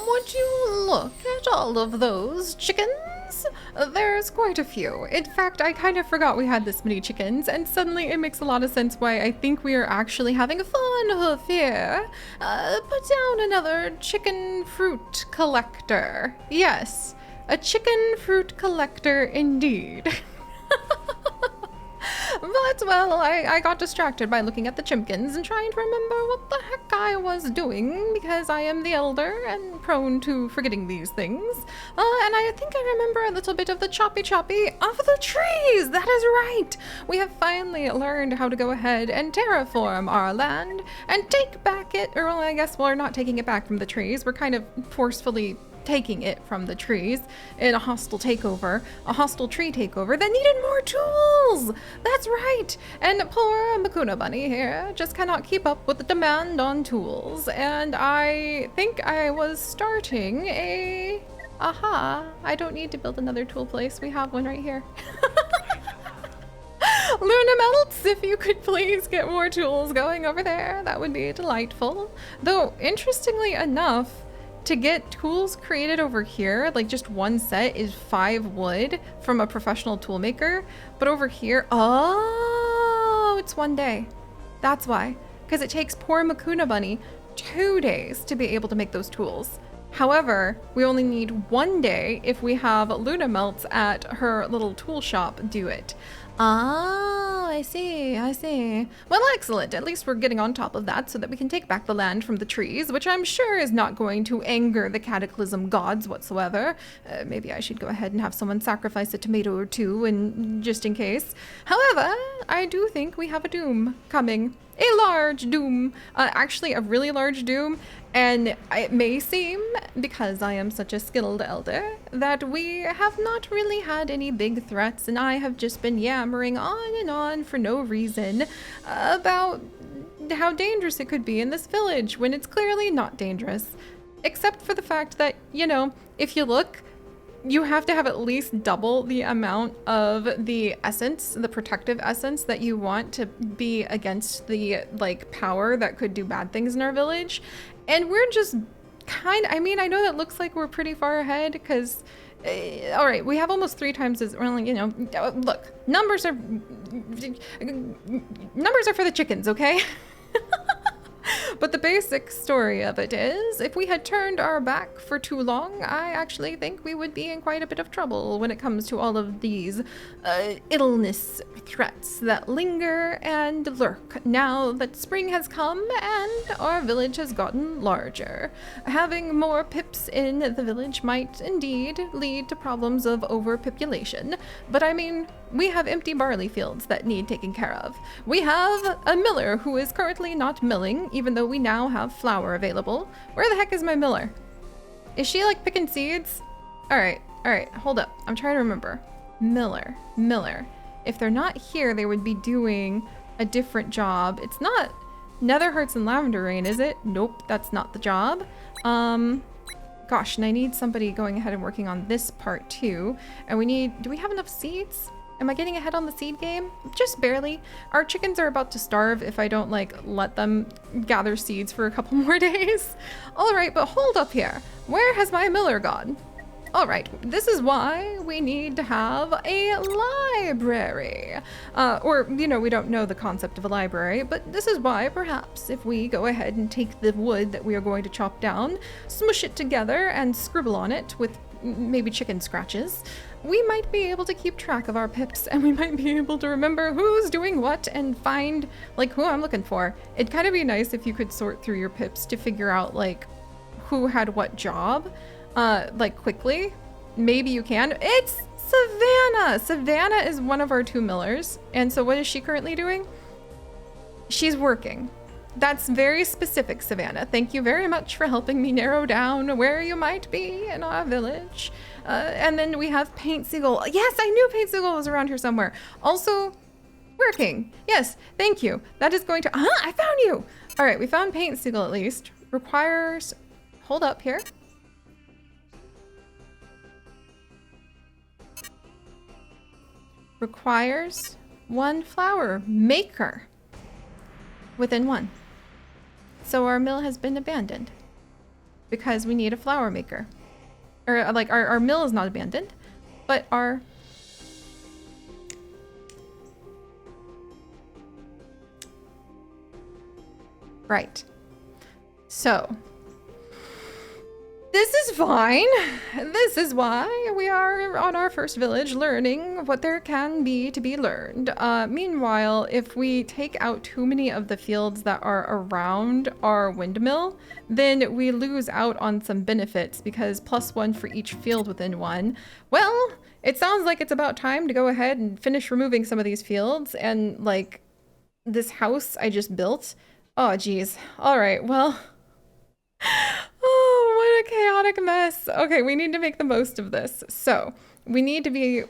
Would you look at all of those chickens? There's quite a few. In fact, I kind of forgot we had this many chickens, and suddenly it makes a lot of sense why I think we are actually having a fun hoof here. Put down another chicken fruit collector. Yes, a chicken fruit collector indeed. But, well, I got distracted by looking at the chimkins and trying to remember what the heck I was doing, because I am the elder and prone to forgetting these things. And I think I remember a little bit of the choppy of the trees! That is right! We have finally learned how to go ahead and terraform our land and take back it, or well, I guess we're not taking it back from the trees, we're kind of forcefully taking it from the trees in a hostile takeover, a hostile tree takeover that needed more tools. That's right. And poor Makuna Bunny here just cannot keep up with the demand on tools. And I think I was starting a... Aha, I don't need to build another tool place. We have one right here. Luna Melts, if you could please get more tools going over there, that would be delightful. Though, interestingly enough, to get tools created over here, like just one set is 5 wood from a professional tool maker. But over here, oh, it's 1 day. That's why. Because it takes poor Makuna Bunny 2 days to be able to make those tools. However, we only need 1 day if we have Luna Melts at her little tool shop do it. Oh, I see. Well, excellent. At least we're getting on top of that so that we can take back the land from the trees, which I'm sure is not going to anger the cataclysm gods whatsoever. Maybe I should go ahead and have someone sacrifice a tomato or two, and just in case. However, I do think we have a doom coming. A large doom. Actually, a really large doom. And it may seem, because I am such a skilled elder, that we have not really had any big threats, and I have just been yammering on and on for no reason about how dangerous it could be in this village when it's clearly not dangerous. Except for the fact that, you know, if you look, you have to have at least double the amount of the essence, the protective essence that you want to be against the, like, power that could do bad things in our village. And we're just I mean, I know that looks like we're pretty far ahead because, all right, we have almost 3 times as, well, you know, look, numbers are for the chickens, okay? But the basic story of it is, if we had turned our back for too long, I actually think we would be in quite a bit of trouble when it comes to all of these illness threats that linger and lurk now that spring has come and our village has gotten larger. Having more pips in the village might indeed lead to problems of overpopulation, but I mean, we have empty barley fields that need taken care of. We have a miller who is currently not milling, even though we now have flour available. Where the heck is my miller? Is she like picking seeds? All right, hold up. I'm trying to remember. Miller. If they're not here, they would be doing a different job. It's not Nether Hearts and Lavender Rain, is it? Nope, that's not the job. Gosh, and I need somebody going ahead and working on this part too. And do we have enough seeds? Am I getting ahead on the seed game? Just barely. Our chickens are about to starve if I don't, like, let them gather seeds for a couple more days. All right, but hold up here. Where has my miller gone? All right, this is why we need to have a library. Or, you know, we don't know the concept of a library, but this is why perhaps if we go ahead and take the wood that we are going to chop down, smush it together and scribble on it with maybe chicken scratches, we might be able to keep track of our pips, and we might be able to remember who's doing what and find, like, who I'm looking for. It'd kind of be nice if you could sort through your pips to figure out, like, who had what job, like, quickly. Maybe you can. It's Savannah! Savannah is one of our 2 millers, and so what is she currently doing? She's working. That's very specific, Savannah. Thank you very much for helping me narrow down where you might be in our village. And then we have Paint Seagull. Yes, I knew Paint Seagull was around here somewhere. Also, working. Yes, thank you. That is going to... I found you! All right, we found Paint Seagull at least. Requires... Hold up here. Requires 1 flower maker. Within 1. So our mill has been abandoned. because we need a flour maker. Or like our mill is not abandoned, but our... Right. So, this is fine. This is why we are on our first village learning what there can be to be learned. Meanwhile, if we take out too many of the fields that are around our windmill, then we lose out on some benefits because +1 for each field within one. Well, it sounds like it's about time to go ahead and finish removing some of these fields and like this house I just built. Oh, geez. All right, well... Oh, what a chaotic mess. Okay, we need to make the most of this. So, we need to be...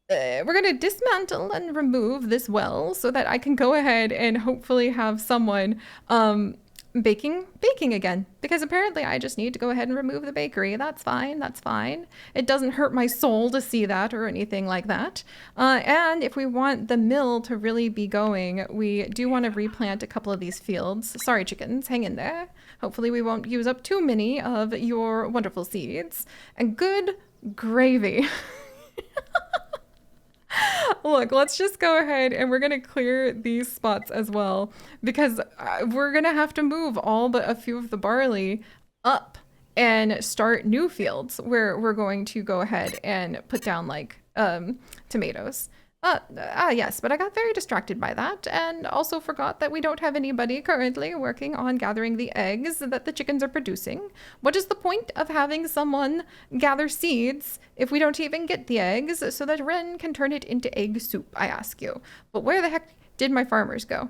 we're going to dismantle and remove this well so that I can go ahead and hopefully have someone baking again. Because apparently I just need to go ahead and remove the bakery. That's fine, that's fine. It doesn't hurt my soul to see that or anything like that. And if we want the mill to really be going, we do want to replant a couple of these fields. Sorry, chickens, hang in there. Hopefully we won't use up too many of your wonderful seeds. And good gravy. Look, let's just go ahead and we're going to clear these spots as well because we're going to have to move all but a few of the barley up and start new fields where we're going to go ahead and put down like tomatoes. Yes, but I got very distracted by that and also forgot that we don't have anybody currently working on gathering the eggs that the chickens are producing. What is the point of having someone gather seeds if we don't even get the eggs so that Ren can turn it into egg soup, I ask you? But where the heck did my farmers go?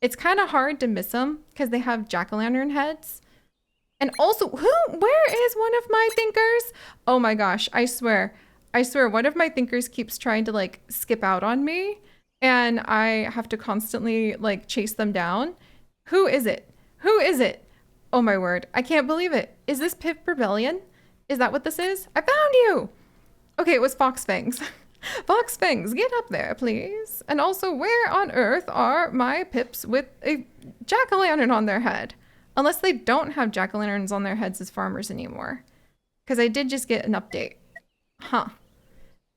It's kind of hard to miss them because they have jack-o'-lantern heads. And also, where is one of my thinkers? Oh my gosh, I swear, one of my thinkers keeps trying to like skip out on me and I have to constantly like chase them down. Who is it? Who is it? Oh my word. I can't believe it. Is this Pip Rebellion? Is that what this is? I found you. Okay, it was Fox Fangs. Fox Fangs, get up there, please. And also, where on earth are my Pips with a jack-o'-lantern on their head? Unless they don't have jack-o'-lanterns on their heads as farmers anymore. Because I did just get an update. Huh.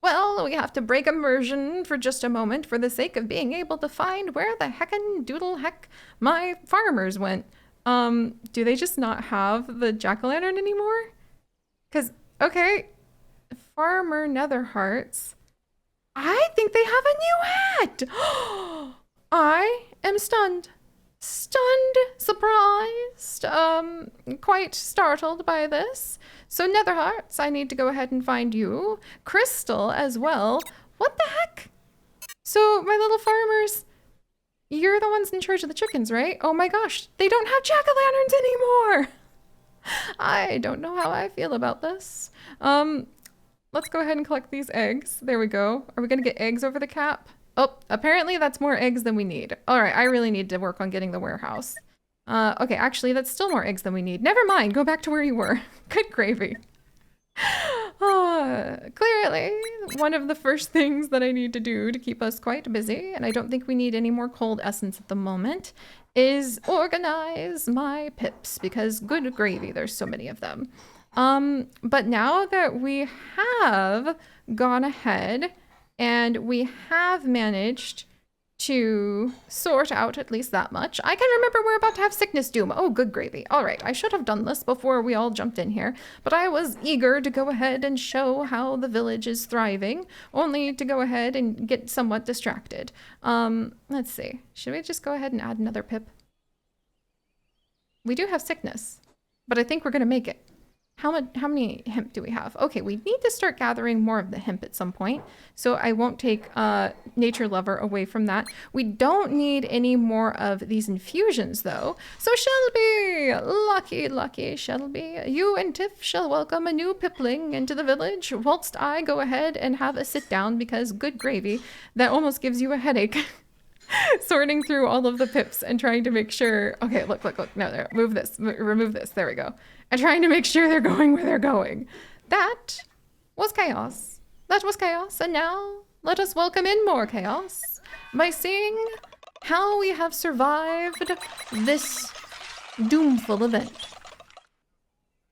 Well, we have to break immersion for just a moment for the sake of being able to find where the heckin' doodle heck my farmers went. Do they just not have the jack-o'-lantern anymore? Because, okay, Farmer Netherhearts. I think they have a new hat! I am stunned. Stunned, surprised, quite startled by this. So Netherhearts, I need to go ahead and find you. Crystal as well. What the heck? So my little farmers, you're the ones in charge of the chickens, right? Oh my gosh, they don't have jack-o'-lanterns anymore. I don't know how I feel about this. Let's go ahead and collect these eggs. There we go. Are we gonna get eggs over the cap? Oh, apparently that's more eggs than we need. All right, I really need to work on getting the warehouse. Okay, actually, that's still more eggs than we need. Never mind, go back to where you were. Good gravy. Clearly, one of the first things that I need to do to keep us quite busy, and I don't think we need any more cold essence at the moment, is organize my pips, because good gravy, there's so many of them. But now that we have gone ahead and we have managed to sort out at least that much. I can remember we're about to have sickness doom. Oh, good gravy. All right, I should have done this before we all jumped in here, but I was eager to go ahead and show how the village is thriving, only to go ahead and get somewhat distracted. Let's see. Should we just go ahead and add another pip? We do have sickness, but I think we're going to make it. How many hemp do we have? Okay, we need to start gathering more of the hemp at some point, so I won't take Nature Lover away from that. We don't need any more of these infusions, though. So Shelby, lucky Shelby, you and Tiff shall welcome a new pipling into the village, whilst I go ahead and have a sit down, because good gravy, that almost gives you a headache. Sorting through all of the pips and trying to make sure, okay, look, no, there, move this, remove this, there we go. And trying to make sure they're going where they're going. That was chaos. That was chaos, and now let us welcome in more chaos by seeing how we have survived this doomful event.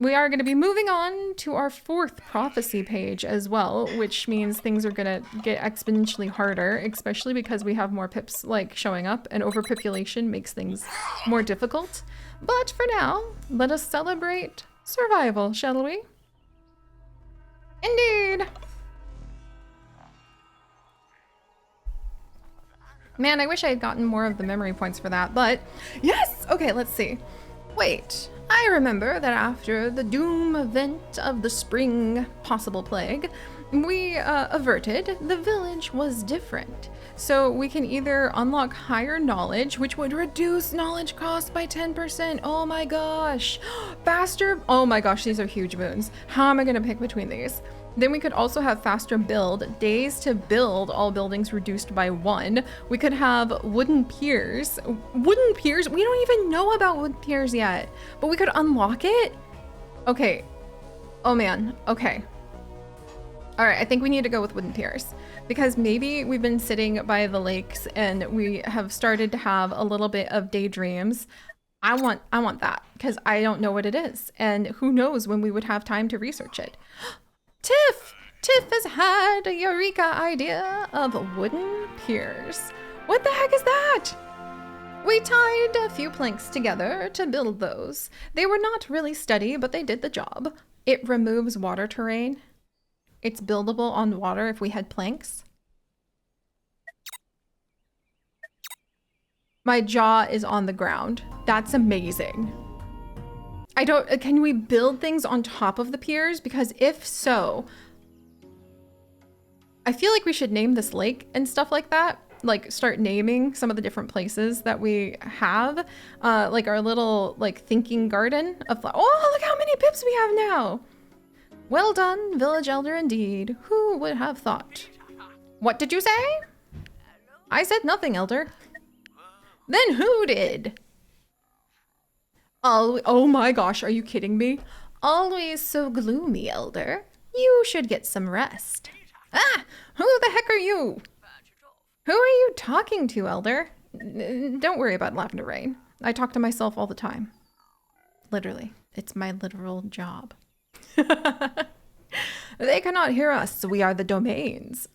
We are going to be moving on to our 4th prophecy page as well, which means things are going to get exponentially harder, especially because we have more pips like showing up, and overpopulation makes things more difficult. But for now, let us celebrate survival, shall we? Indeed! Man, I wish I had gotten more of the memory points for that, but yes! Okay, let's see. Wait. I remember that after the doom event of the spring possible plague, we averted, the village was different. So we can either unlock higher knowledge, which would reduce knowledge cost by 10%. Oh my gosh. Faster. Oh my gosh, these are huge boons. How am I going to pick between these? Then we could also have faster build, days to build, all buildings reduced by 1. We could have wooden piers. Wooden piers? We don't even know about wooden piers yet, but we could unlock it? Okay. Oh man, okay. All right, I think we need to go with wooden piers because maybe we've been sitting by the lakes and we have started to have a little bit of daydreams. I want that because I don't know what it is, and who knows when we would have time to research it. Tiff! Tiff has had a eureka idea of wooden piers. What the heck is that? We tied a few planks together to build those. They were not really steady, but they did the job. It removes water terrain. It's buildable on water if we had planks. My jaw is on the ground. That's amazing. Can we build things on top of the piers? Because if so, I feel like we should name this lake and stuff like that. Like start naming some of the different places that we have. Like our little like thinking garden of, oh, look how many pips we have now. Well done, village elder indeed. Who would have thought? What did you say? I said nothing, elder. Then who did? Oh my gosh, are you kidding me? Always so gloomy, elder. You should get some rest. Ah, who the heck are you? Who are you talking to, elder? Don't worry about Lavender Rain. I talk to myself all the time. Literally, it's my literal job. They cannot hear us. We are the domains.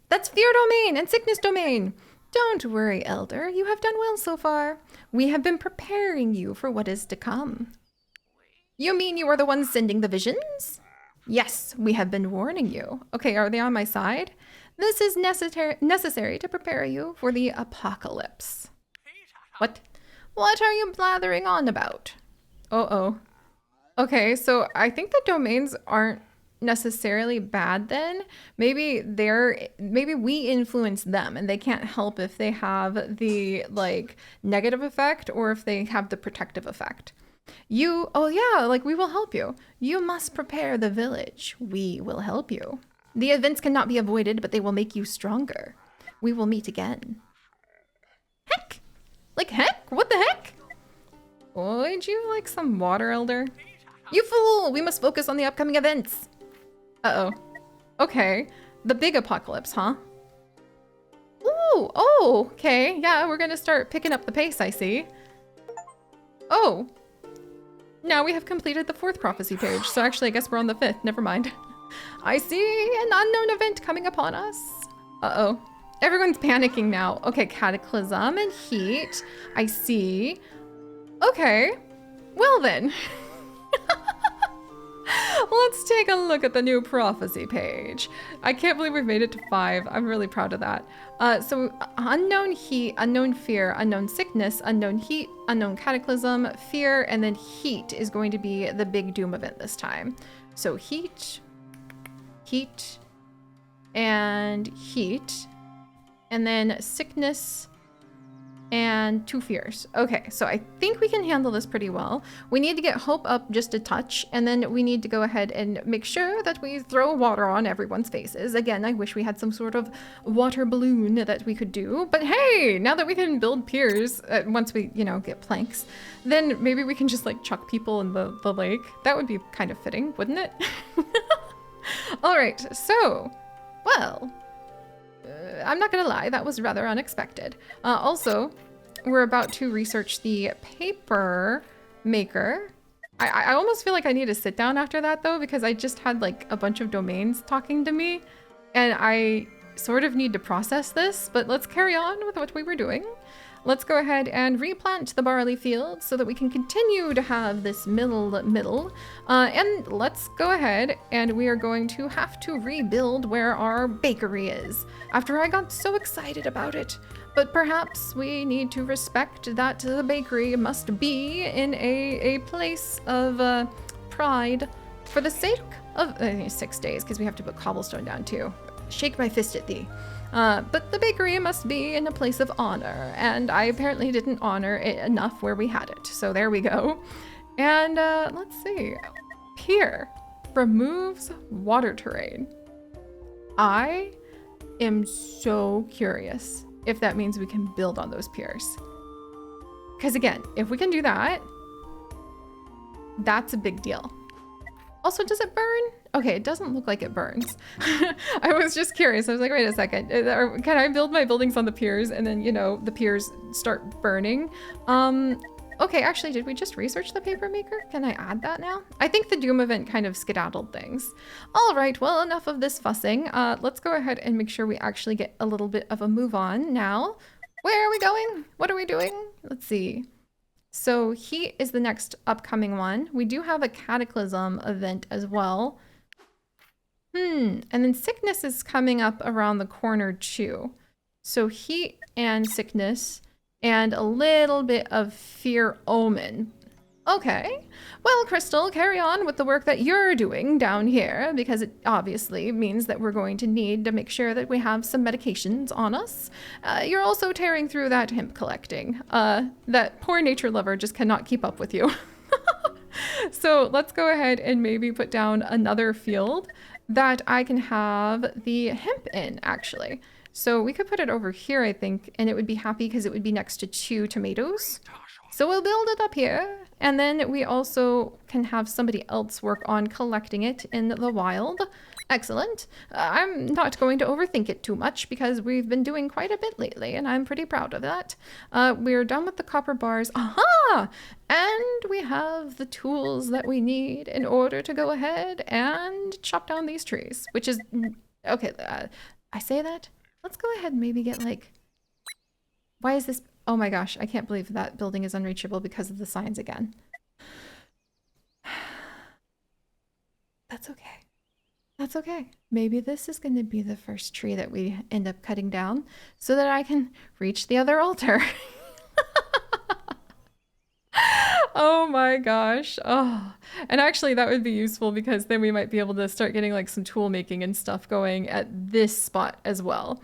That's fear domain and sickness domain. Don't worry, elder. You have done well so far. We have been preparing you for what is to come. You mean you are the ones sending the visions? Yes, we have been warning you. Okay, are they on my side? This is necessary to prepare you for the apocalypse. What? What are you blathering on about? Uh-oh. Okay, so I think the domains aren't necessarily bad then. Maybe we influence them and they can't help if they have the like negative effect or if they have the protective effect. Oh yeah, like we will help you. You must prepare the village. We will help you. The events cannot be avoided, but they will make you stronger. We will meet again. Heck! Like heck? What the heck? Would you like some water, elder? You fool! We must focus on the upcoming events. Uh-oh. Okay. The big apocalypse, huh? Ooh! Oh! Okay. Yeah, we're gonna start picking up the pace, I see. Oh! Now we have completed the 4th prophecy page, so actually I guess we're on the 5th. Never mind. I see an unknown event coming upon us. Uh-oh. Everyone's panicking now. Okay, cataclysm and heat. I see. Okay. Well then. Let's take a look at the new prophecy page. I can't believe we've made it to 5. I'm really proud of that. So unknown heat, unknown fear, unknown sickness, unknown heat, unknown cataclysm, fear, and then heat is going to be the big doom event this time. So heat, and heat, and then sickness, and 2 fears. Okay, so I think we can handle this pretty well. We need to get hope up just a touch, and then we need to go ahead and make sure that we throw water on everyone's faces. Again, I wish we had some sort of water balloon that we could do, but hey, now that we can build piers, once we, get planks, then maybe we can just like chuck people in the lake. That would be kind of fitting, wouldn't it? All right, so, well, I'm not gonna lie, that was rather unexpected. Also, we're about to research the paper maker. I almost feel like I need to sit down after that though, because I just had like a bunch of domains talking to me and I sort of need to process this, but let's carry on with what we were doing. Let's go ahead and replant the barley field so that we can continue to have this middle. And let's go ahead and we are going to have to rebuild where our bakery is after I got so excited about it. But perhaps we need to respect that the bakery must be in a place of pride for the sake of 6 days, because we have to put cobblestone down too. Shake my fist at thee. But the bakery must be in a place of honor, and I apparently didn't honor it enough where we had it. So there we go. And let's see. Pier removes water terrain. I am so curious if that means we can build on those piers. Because again, if we can do that, that's a big deal. Also, does it burn? Okay, it doesn't look like it burns. I was just curious. I was like, wait a second. Can I build my buildings on the piers and then, you know, the piers start burning? Okay, actually, did we just research the paper maker? Can I add that now? I think the Doom event kind of skedaddled things. All right, well, enough of this fussing. Let's go ahead and make sure we actually get a little bit of a move on now. Where are we going? What are we doing? Let's see. So heat is the next upcoming one. We do have a cataclysm event as well. And then sickness is coming up around the corner too. So heat and sickness and a little bit of fear omen. Okay. Well, Crystal, carry on with the work that you're doing down here, because it obviously means that we're going to need to make sure that we have some medications on us. You're also tearing through that hemp collecting. That poor nature lover just cannot keep up with you. So let's go ahead and maybe put down another field that I can have the hemp in, actually. So we could put it over here, I think, and it would be happy because it would be next to 2 tomatoes. So we'll build it up here, and then we also can have somebody else work on collecting it in the wild. Excellent. I'm not going to overthink it too much because we've been doing quite a bit lately, and I'm pretty proud of that. We're done with the copper bars. Aha! And we have the tools that we need in order to go ahead and chop down these trees, which is... Okay, I say that. Let's go ahead and maybe get like... Why is this... Oh my gosh, I can't believe that building is unreachable because of the signs again. That's okay. That's okay. Maybe this is going to be the first tree that we end up cutting down so that I can reach the other altar. Oh my gosh. Oh, and actually that would be useful because then we might be able to start getting like some tool making and stuff going at this spot as well.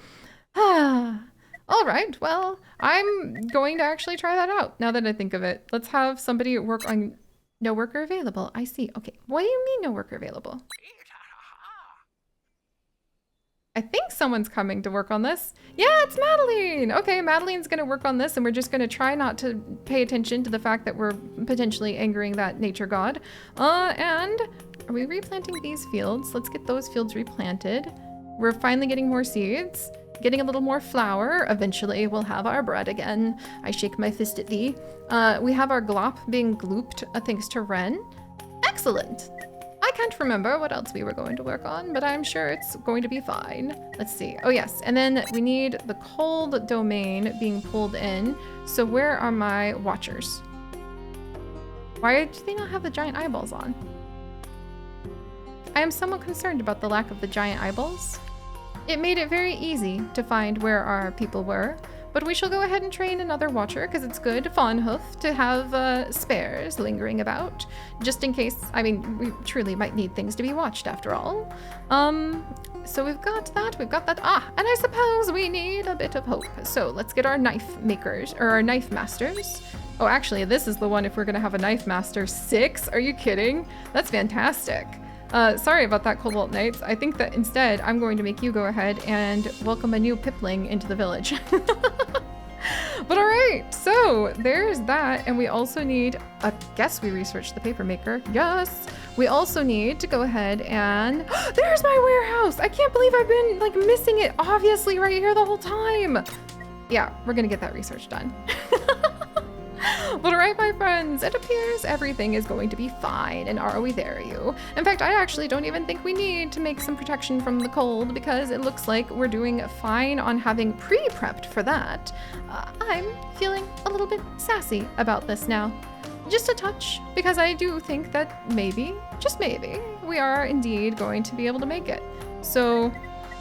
All right, well, I'm going to actually try that out now that I think of it. Let's have somebody work on... No worker available. I see. Okay, what do you mean no worker available? I think someone's coming to work on this. Yeah, it's Madeline. Okay, Madeline's going to work on this, and we're just going to try not to pay attention to the fact that we're potentially angering that nature god. And are we replanting these fields? Let's get those fields replanted. We're finally getting more seeds. Getting a little more flour. Eventually we'll have our bread again. I shake my fist at thee. We have our glop being glooped thanks to Ren. Excellent. I can't remember what else we were going to work on, but I'm sure it's going to be fine. Let's see. Oh yes, and then we need the cold domain being pulled in. So where are my watchers? Why do they not have the giant eyeballs on? I am somewhat concerned about the lack of the giant eyeballs. It made it very easy to find where our people were, but we shall go ahead and train another watcher because it's good, Fawnhoof, to have spares lingering about, just in case. I mean, we truly might need things to be watched after all. So we've got that, and I suppose we need a bit of hope. So let's get our knife makers, or our knife masters. Oh, actually, this is the one if we're gonna have a knife master. 6? Are you kidding? That's fantastic. Sorry about that, Cobalt Knights. I think that instead I'm going to make you go ahead and welcome a new pipling into the village. But all right, so there's that. And we also need, I guess we researched the paper maker. Yes. We also need to go ahead and, there's my warehouse. I can't believe I've been like missing it obviously right here the whole time. Yeah, we're gonna get that research done. But alright, my friends, it appears everything is going to be fine, and are we there, you? In fact, I actually don't even think we need to make some protection from the cold, because it looks like we're doing fine on having pre-prepped for that. I'm feeling a little bit sassy about this now. Just a touch, because I do think that maybe, just maybe, we are indeed going to be able to make it. So,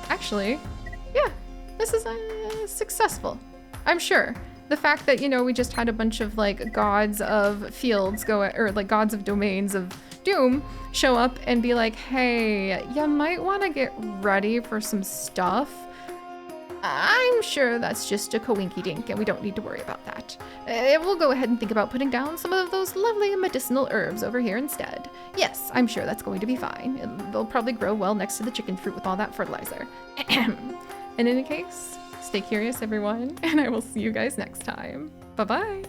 actually, yeah, this is successful, I'm sure. The fact that, you know, we just had a bunch of like gods of fields go, or like gods of domains of doom show up and be like, hey, you might want to get ready for some stuff. I'm sure that's just a coinky-dink and we don't need to worry about that. We'll go ahead and think about putting down some of those lovely medicinal herbs over here instead. Yes, I'm sure that's going to be fine. They'll probably grow well next to the chicken fruit with all that fertilizer. In any case, stay curious, everyone, and I will see you guys next time. Bye-bye.